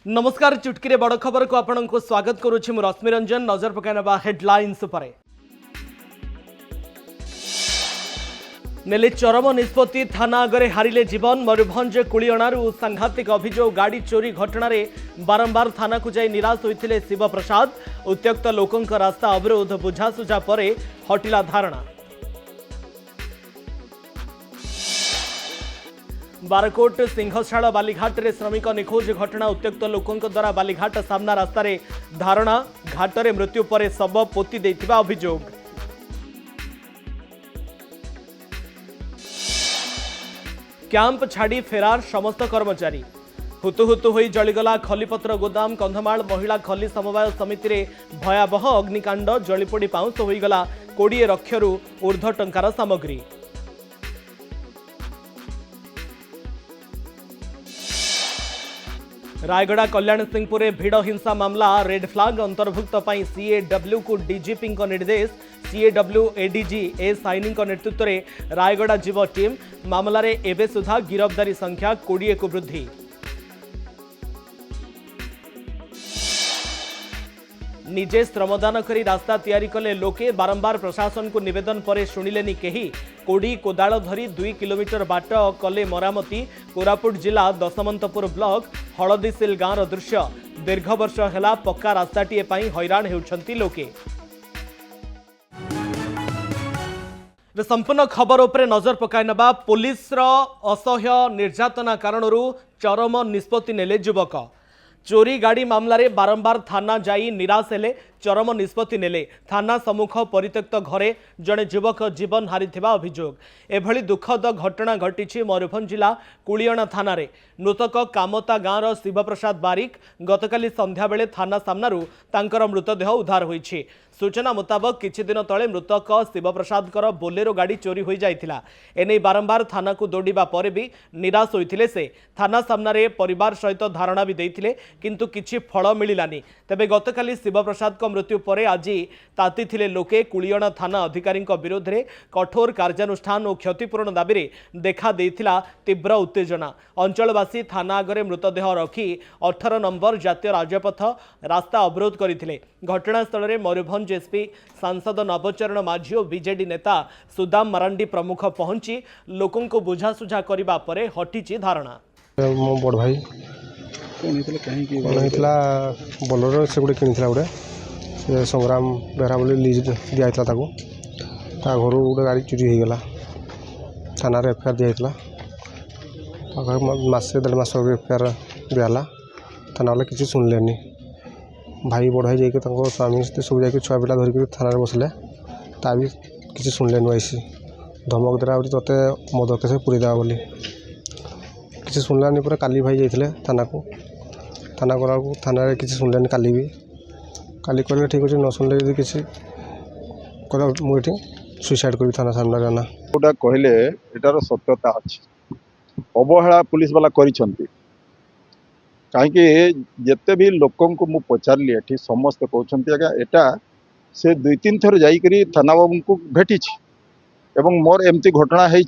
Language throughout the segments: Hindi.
नमस्कार चुटकी बड़ खबर को आपको स्वागत करुच्ची मु रश्मि रंजन। नजर पकाइनबा हेडलाइंस पर नेले चरम निष्पत्ति थाना आगे हारिले जीवन। मयूरभंज कुलियणारू सांघातिक अभियोग गाड़ी चोरी घटना बारंबार थाना को जाई निराश होते शिव प्रसाद। उत्त्यक्त लोकों रास्ता अवरोध बुझासुझा पर हटिला धारणा। बारकोट सिंहशाला बालीघाट रे श्रमिक निखोज घटना। उत्त्यक्त लोकों द्वारा बालीघाट सामना रास्ता रे धारणा। घाटरे मृत्यु पर शव पोती देथिबा अभियोग। कैंप छाड़ी फेरार समस्त कर्मचारी। हुतुहुतु होई जलिगला खलीपत्र गोदाम। कंधमाल महिला खली समवाय समिति रे भयावह अग्निकांड। जलिपोड़ी पाउंस होईगला 20 लक्षरू ऊर्ध्व टंकार सामग्री। रायगड़ा कल्याण सिंहपुर भिड़ हिंसा मामला। रेड फ्लैग अंतर्भुक्त पर सीएडब्ल्यू को डीजीपी निर्देश। सीएडब्ल्यू एडीजी ए साइनी नेतृत्व में रायगड़ा जीव टीम। मामलें एवं सुधा गिरफ्तारी संख्या 20 को वृद्धि। निजे श्रमदान करी रास्ता तैयारी कले लोके। बारंबार प्रशासन को निवेदन पर शुणिलेनी केही। कोड़ी कोदाल धरी 2 किलोमीटर बाट कले मरामती। कोरापुट जिला दशमंतपुर ब्लॉक हलदीसिल गाँव दृश्य। दीर्घ वर्ष है पक्का रास्ताटीए हैरान होउछंती लोके। संपूर्ण खबर उपरे नजर पकाइनबा। पुलिस असह्य निर्यातना कारणरू चरम निष्पत्ति नेले युवक। चोरी गाड़ी मामला रे बारंबार थाना जाई निराश हेले चरम निष्पत्ति नेले। थाना सम्मुख परित्यक्त घरे जड़े युवक जीवन हारिथिबा अभियोग। एभली दुखद घटना घटी मयूरभंज जिला कुलियणा थाना रे। मृतक कामता गाँवर शिवप्रसाद बारिक गतकाली संध्या बेले थाना सामनारू तांकर मृतदेह उद्धार होईछि। सूचना मुताबक किछि दिन तले मृतक शिवप्रसाद बोलेरो गाड़ी चोरी हो जाइथिला। एने बारंबार थाना को दौड़िबा पर भी निराश होइथिले से। थाना सामने परिवार सहित धारणा भी देइथिले किंतु किछि फल मिलिलानी। तेबे गतकाली शिवप्रसाद मृत्यु पर आज ताती थिले लोके। कुलियणा थाना अधिकारी विरोध में कठोर कार्यानुष्ठान और क्षतिपूरण दाबी रे देखा देइथिला तीव्र उत्तेजना। अंचलवासी थाना आगे मृतदेह रखी 18 नंबर जातीय राजपथ रास्ता अवरोध करथिले। घटनास्थल में मयूरभंज एसपी सांसद नवचरण माझी और बीजेडी नेता सुदाम मारांडी प्रमुख पहुंची लोकों को बुझासुझा करने पर हटिची धारणा। मो बड़ भाई बोलेरो से गोटे कि गोटे संग्राम बेहरा बोली लीज दिखाई घर गोटे गाड़ी चोरी हो गला। थाना एफआईआर दिखाई मसे 1.5 मास एफआईआर दिहला। थाना वाले किसी शुणिले भाई बड़ भाई जाइए स्वामी सब जा छुआ पिला धरिक थाना बसले ता भी किसी शुणिले आईसी धमक देला ते मद केस पूरी देवा बोली किसी शुणलानी। पूरा काली भाई जाइए थाना को थाना गला थाना किसी शुणिले काली भी काली कहले ठीक अच्छे न शुणिले यदि किसी कहला मुझे सुइसाइड करी थाना सामने ना गोटा कहले एटार सत्यता अच्छी अवहेला पुलिस वाला करिसंती। कहीं जिते भी लोकों को मु पचारली एठी समस्त कहते आज्ञा एटा से 2-3 थर जाइकरी थाना बाबू को भेटी एवं मोर एमती घटना है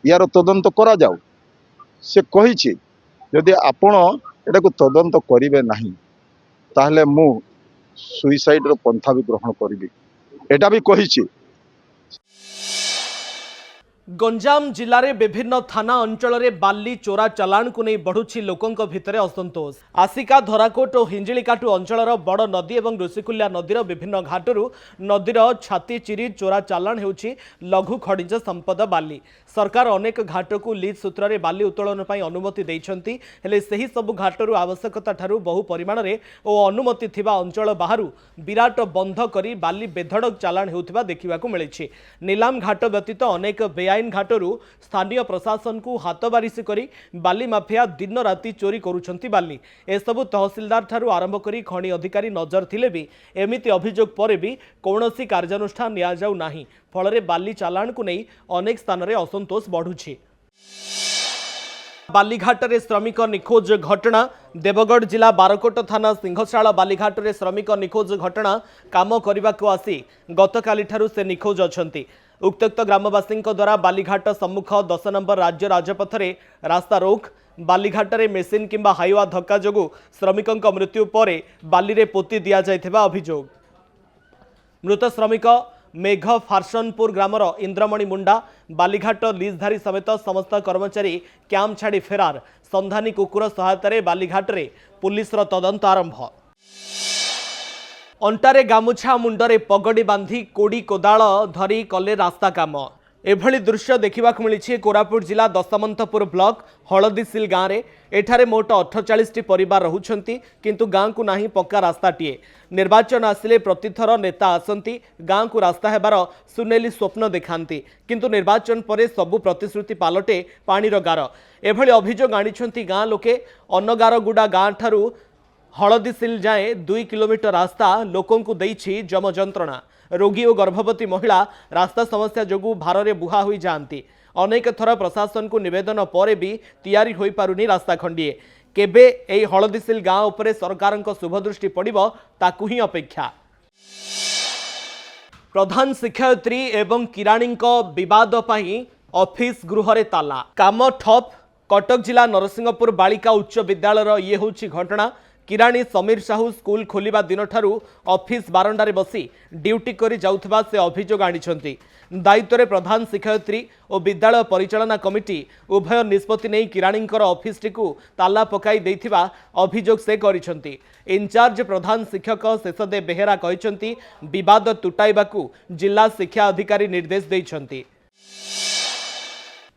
यार तदंत करा जाऊ से कही जदि आपण एटा को तदंत करिवे नहीं ताहले मु सुइसाइड रो पंथा भी ग्रहण करी एटा भी कही। गंजाम जिले में विभिन्न थाना अंचल में बाली चोरा चालाण को नहीं बढ़ुछि लोकों भितर असंतोष। आसिका धराकोट और हिंजिकाटू अंचल बड़ नदी और ऋषिकुल्या नदीर विभिन्न घाटरू नदीर छाती चिरी चोरा चालाण होउछि लघु खनिज संपद बाली। सरकार अनेक घाट को लीज सूत्र में बाली उत्तोलन पर अनुमति देइछंती हेले सही सबु घाटरू आवश्यकता ठारू बहु परिमाण में और अनुमति थिबा अंचल बाहरु विराट बंध करी बाली बेधड़क चालाण हेउथिबा देखिबाकू मिलिछि। नीलाम घाट व्यतीत अनेक बेआईन घाटरू स्थानीय प्रशासन को हाथ बारिश करी बाली माफिया दिन राति चोरी करुछंती बाली। एसबु तहसीलदार ठारू आरंभ करी खनि अधिकारी नजर थिले भी एमिति अभियोग पर भी कौनसी कार्यानुष्ठान निया जाउ नाही। फल बाली चालाण को नहीं अनेक स्थान में असंतोष बढ़ुछि। बालीघाट रे श्रमिक निखोज घटना। देवगढ़ जिला बारकोट थाना सिंहशाला बालीघाट रे श्रमिक निखोज घटना। काम करने को आसी गतकाली ठारू से निखोज अछंती। उक्त ग्रामवासी द्वारा बालीघाट सम्मुख 10 नंबर राज्य राजपथ रे रास्ता रोक बालीघाटे मेसीन किंबा हाइवा धक्का जोगु श्रमिकों मृत्यु पर बाली रे पोती दिया जाइथिबा अभियोग। मृत श्रमिक मेघ फारसनपुर ग्रामर इंद्रमणि मुंडा बालीघाट लीजधारी समेत समस्त कर्मचारी कैंप छाड़ी फेरार। संधानी कुकुर सहायतार बालीघाटे पुलिस तदंत आरंभ। अंटारे गामुछा मुंडरे पगड़ी बांधी कोड़ी कोदाल धरी कले रास्ता काम। एभली दृश्य देखा मिली कोरापुट जिला दशमंतपुर ब्लॉक हलदीसिल गाँव में। एठारे मोट 48 परिवार रहुछंती किंतु गाँ को नहीं पक्का रास्ताटीए। निर्वाचन आसिले प्रतिथर नेता आसंती गाँ को रास्ता हेबार सुनेली स्वप्न देखांती किंतु निर्वाचन परे सबु प्रतिश्रुति पालटे पानीर गार। एभली अभियोग आनिछंती गाँ लोके। अन्नगारगुड़ा गाँ ठारू हलदीसिल जाए 2 किलोमीटर रास्ता लोकों को देइछि जम जंत्रणा। रोगी और गर्भवती महिला रास्ता समस्या जोगु भारे बुहा हो जाती। अनेक थर प्रशासन को निवेदन पर भी तैयारी हो पारुनी रास्ता खंडिए। केबे एई हलदीसिल गाँव उपरे सरकार शुभदृष्टि पड़िबो ताकु ही अपेक्षा। प्रधान शिक्षयित्री एवं किराणी विवाद पई ऑफिस गृह ताला काम ठप। कटक जिला नरसिंहपुर बालिका उच्च विद्यालय ये होची घटना। किराणी समीर साहू स्कूल खोलिबा दिन ठारू ऑफिस बारंडारे बसी ड्यूटी करी जाउथबा से अभियोग आनिछंती। दायित्व प्रधान शिक्षयित्री और विद्यालय परिचालना कमिटी उभय निष्पत्ति नहीं किराणींकर ऑफिस टिकु ताला पकाई देथिबा अभियोग से करिछंती। इंचार्ज प्रधान शिक्षक शेषदेव बेहेरा कहिछंती विवाद तुटाइबाकू जिला शिक्षा अधिकारी निर्देश दैछंती।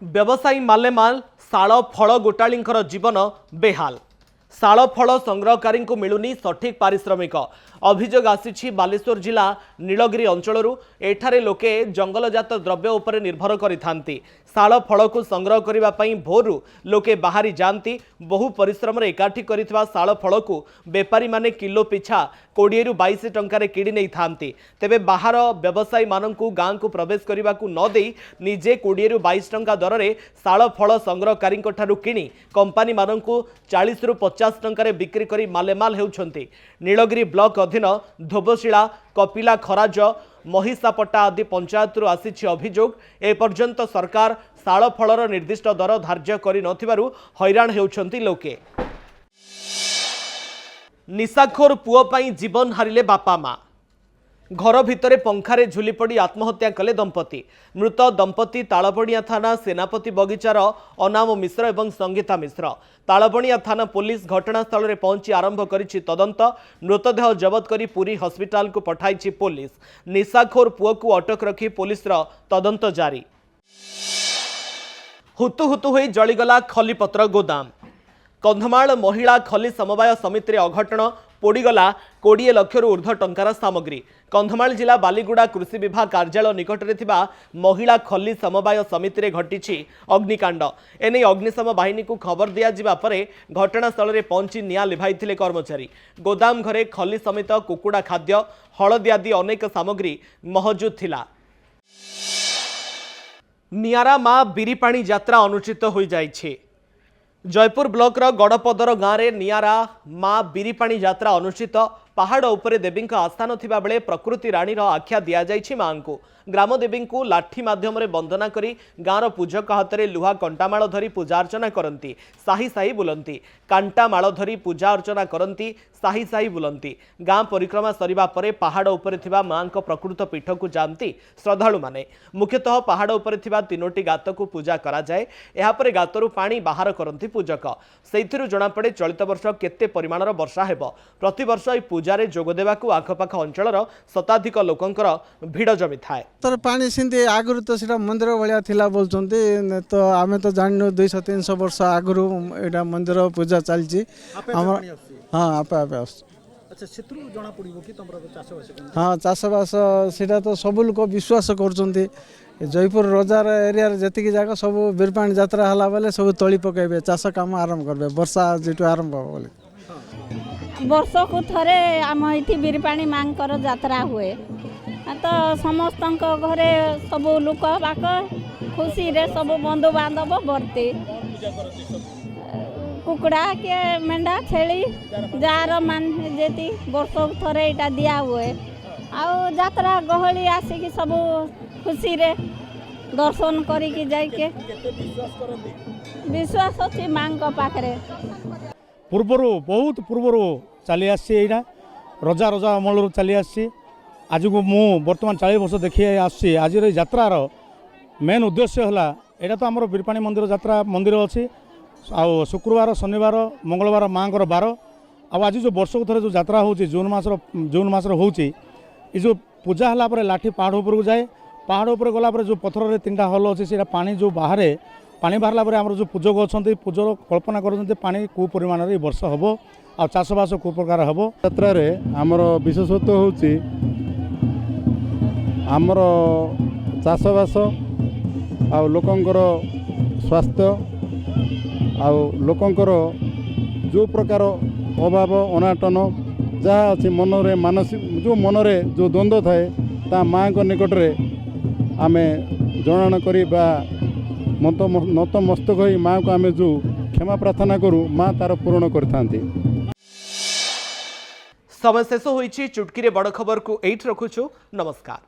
व्यवसायी मालेमाल शाल फल गोटाळींकर जीवन बेहाल। शाल फल संग्रहकारी को मिलुनी सठिक पारिश्रमिक। अभियोग आसी बालेश्वर जिला नीलगिरी अंचल। एठारे लोके जंगलजात द्रव्य उपर निर्भर करिथांती। शाल फल को संग्रह करने भोरु लोके बाहरी जाती। बहु परिश्रम एकाठी करिथिबा शाल फल को बेपारी माने किलो पिछा 20 ରୁ 22 टंकार किणी नहीं थांती। तेबे बाहर व्यवसायी मानकु गाँ को प्रवेश करने को न दे निजे 20 ରୁ 22 टंका दर में शाल फल संग्रहकारी किणी कंपानी मानकु 40 ରୁ 50 टंकार बिक्री करी मालेमाल हेउछंती। नीलगिरी ब्लॉक अधीन धोबशिला कपिला खराज महिषापटा आदि पंचायत आसी अभियोग। एपर्यंत सरकार शाल फलर निर्दिष्ट दर धार्य करि नथिबारु हैरान हेउछंती लोके। निशाखोर पुओ पाई जीवन हारिले बापा माँ। घर भितरे पंखारे झुली पड़ी आत्महत्या कले दंपति। मृत दंपति तालबणिया थाना सेनापति बगिचार अनाम मिश्र एवं संगीता मिश्र। तालबणिया थाना पुलिस घटनास्थल में पहुंची आरंभ करिछि तदंत। मृतदेह जबत करी पुरी हस्पिटाल को पठाइछि पुलिस। निशाखोर पुओ को अटक रखी पुलिस तदंत जारी। हुतु हुतु होई जलिगला खलीपत्र गोदाम। कंधमाल महिला खली समवाय समिति रे अघटन पोड़ीगला 20 लाख ऊर्ध्व टंकार सामग्री। कंधमाल जिला बालीगुड़ा कृषि विभाग कार्यालय निकट में महिला खली समवाय समिति रे घटिछि अग्निकांड। एने अग्निशम बाहिनी को खबर दिया जिबा परे घटनास्थल में पहुंची निया लिभाइथिले कर्मचारी। गोदाम घरे खली समेत कुकुड़ा खाद्य हलदी आदि अनेक सामग्री महजूद थिला। नियारा माँ बीरीपाणी यात्रा अनुष्ठित हो जाइछि। जयपुर ब्लॉक गड़पदर गाँव में नियारा माँ बीरीपाणी यात्रा अनुष्ठित। पहाड़ उपरे देवी आस्था नथिबा बेले प्रकृति रानीर आख्या दि जाइछि माँ को। ग्रामदेवी को लाठी माध्यम वंदना करी गाँवर पूजक हाथ में लुहा कंटामाल धरी पूजा अर्चना करती। साही साही बुलती कांटामाल धरी पूजा अर्चना करती। साही साही बुलती। गाँ परिक्रमा सरिबा परे पहाड़ उपरे थिबा माँ को प्रकृत पीठ को जाती श्रद्धालु माने। मुख्यतः पहाड़ उपरे थिबा 3टी गात को पूजा करा जाए। एहापरे गातरु पानी बाहर करती पूजक। सेइथिरु जणा पड़े चलित वर्ष केते परिमाणर वर्षा हेबो। प्रति वर्ष ए पूजारे जोग देबाकू आखपाख अंचलर शताधिक लोकंकर भिड़ जमी थाए। तर पानी सिंधी आगुरु तो सेटा मंदिर भलिया थिला बोलचंती तो आमे तो जाननु 200-300 वर्ष आगुरु एटा मंदिर पूजा चलची हमर। हां आपे आपे आस। अच्छा सेतरु जणा पड़िबो कि तमरा चाषबास। हां चाषबास सेटा तो सब लोक विश्वास करचंती। जयपुर रोजार एरिया जतिक जाक सब बीरपाणी यात्रा हला बेले सब तळी पकाइबे चाष काम आरंभ करबे वर्षा जेटु आरंभ बोले। वर्ष को थरे आम इठी बीरपाणी मांकर यात्रा हुए तो समस्त घरे सब लोक बाक खुशी रे सब बंधु बांधव बरती कुकुड़ा के मेंढा छेली जार मान जेती वर्ष थरे इटा दिया हुए आउ यात्रा गहली आसिक सब खुशी रे दर्शन करिकी जाइके केते विश्वास करती विश्वास अच्छी माँ पाखे पूर्वरु बहुत पूर्वरु चली आसना रजा रजा अमल चली आसी आज को मु बर्तमान 40 वर्ष देखी आसी आज यात्रार मेन उद्देश्य है यहाँ तो आम बीरपाणी मंदिर यात्रा मंदिर अच्छी आ शुक्रवार शनिवार मंगलवार माँ बार आज जो वर्ष को थे जो यात्रा हो जून मासर हो जो पूजा है लाठी पहाड़ उपरको जाए पहाड़ उपर गलापर जो पथर 3टा हल अच्छे से पानी जो बाहर पानी बाहर पर आम जो पूजक अच्छा पूजक कल्पना कर पानी कौ परिमाण वर्ष हम आ चाषबास कौ प्रकार हम यात्रा आमर विशेषत्व होची आमर चाषबास आ लोकंकर स्वास्थ्य आ लोकंकर जो प्रकार अभाव अनाटन जहाँ अच्छी मनरे मानसिक जो मनरे जो द्वंद्व थाए ता माँ निकट में आम जनाण करी नतमस्तक हो माँ को आम जो क्षमा प्रार्थना करूँ माँ तार पूरण करथांती। समय शेष होइछि चुटकी रे बड़ खबर को एठ रखुछु नमस्कार।